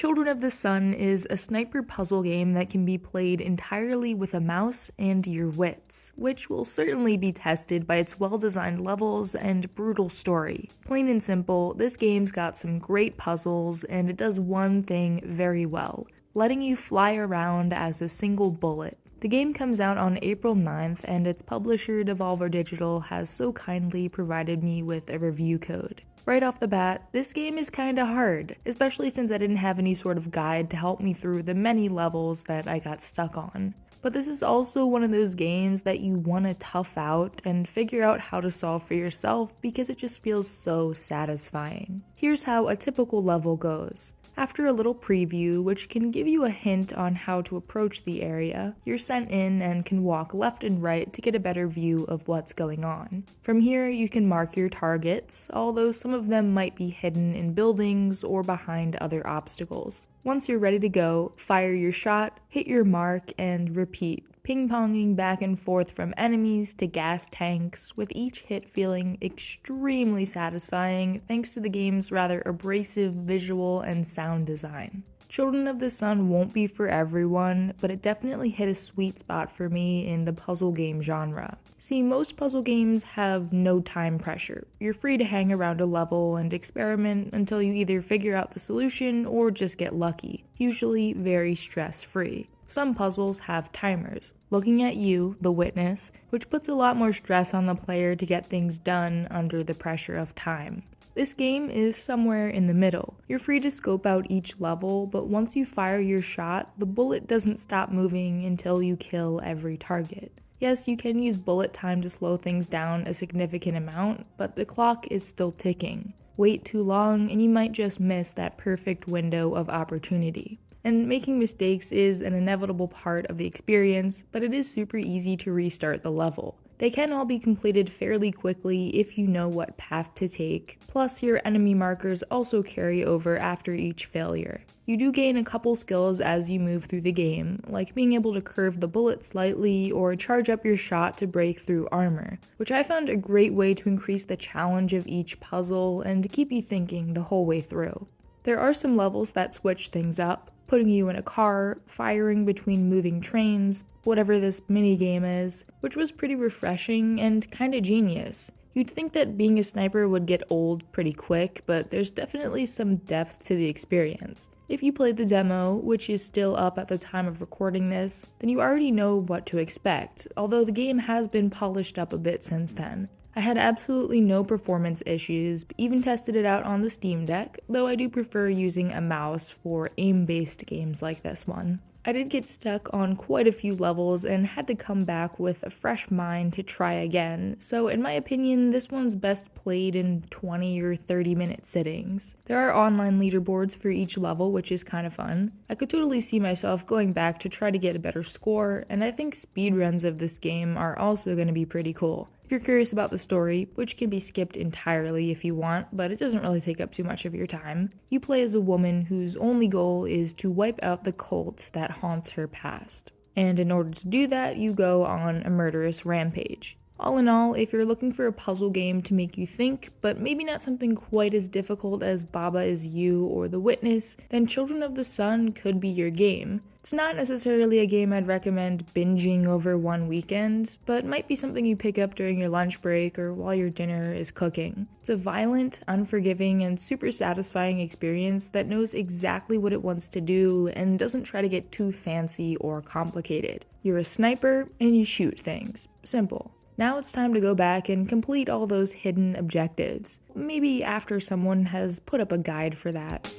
Children of the Sun is a sniper puzzle game that can be played entirely with a mouse and your wits, which will certainly be tested by its well-designed levels and brutal story. Plain and simple, this game's got some great puzzles, and it does one thing very well, letting you fly around as a single bullet. The game comes out on April 9th, and its publisher, Devolver Digital, has so kindly provided me with a review code. Right off the bat, this game is kinda hard, especially since I didn't have any sort of guide to help me through the many levels that I got stuck on. But this is also one of those games that you want to tough out and figure out how to solve for yourself because it just feels so satisfying. Here's how a typical level goes. After a little preview, which can give you a hint on how to approach the area, you're sent in and can walk left and right to get a better view of what's going on. From here, you can mark your targets, although some of them might be hidden in buildings or behind other obstacles. Once you're ready to go, fire your shot, hit your mark, and repeat, ping-ponging back and forth from enemies to gas tanks, with each hit feeling extremely satisfying thanks to the game's rather abrasive visual and sound design. Children of the Sun won't be for everyone, but it definitely hit a sweet spot for me in the puzzle game genre. See, most puzzle games have no time pressure. You're free to hang around a level and experiment until you either figure out the solution or just get lucky, usually very stress-free. Some puzzles have timers, looking at you, the witness, which puts a lot more stress on the player to get things done under the pressure of time. This game is somewhere in the middle. You're free to scope out each level, but once you fire your shot, the bullet doesn't stop moving until you kill every target. Yes, you can use bullet time to slow things down a significant amount, but the clock is still ticking. Wait too long and you might just miss that perfect window of opportunity. And making mistakes is an inevitable part of the experience, but it is super easy to restart the level. They can all be completed fairly quickly if you know what path to take, plus your enemy markers also carry over after each failure. You do gain a couple skills as you move through the game, like being able to curve the bullet slightly or charge up your shot to break through armor, which I found a great way to increase the challenge of each puzzle and to keep you thinking the whole way through. There are some levels that switch things up, putting you in a car, firing between moving trains, whatever this minigame is, which was pretty refreshing and kinda genius. You'd think that being a sniper would get old pretty quick, but there's definitely some depth to the experience. If you played the demo, which is still up at the time of recording this, then you already know what to expect, although the game has been polished up a bit since then. I had absolutely no performance issues, even tested it out on the Steam Deck, though I do prefer using a mouse for aim-based games like this one. I did get stuck on quite a few levels and had to come back with a fresh mind to try again, so in my opinion, this one's best played in 20 or 30 minute sittings. There are online leaderboards for each level, which is kind of fun. I could totally see myself going back to try to get a better score, and I think speedruns of this game are also going to be pretty cool. If you're curious about the story, which can be skipped entirely if you want, but it doesn't really take up too much of your time, you play as a woman whose only goal is to wipe out the cult that haunts her past. And in order to do that, you go on a murderous rampage. All in all, if you're looking for a puzzle game to make you think, but maybe not something quite as difficult as Baba Is You or The Witness, then Children of the Sun could be your game. It's not necessarily a game I'd recommend binging over one weekend, but might be something you pick up during your lunch break or while your dinner is cooking. It's a violent, unforgiving, and super satisfying experience that knows exactly what it wants to do and doesn't try to get too fancy or complicated. You're a sniper and you shoot things. Simple. Now it's time to go back and complete all those hidden objectives. Maybe after someone has put up a guide for that.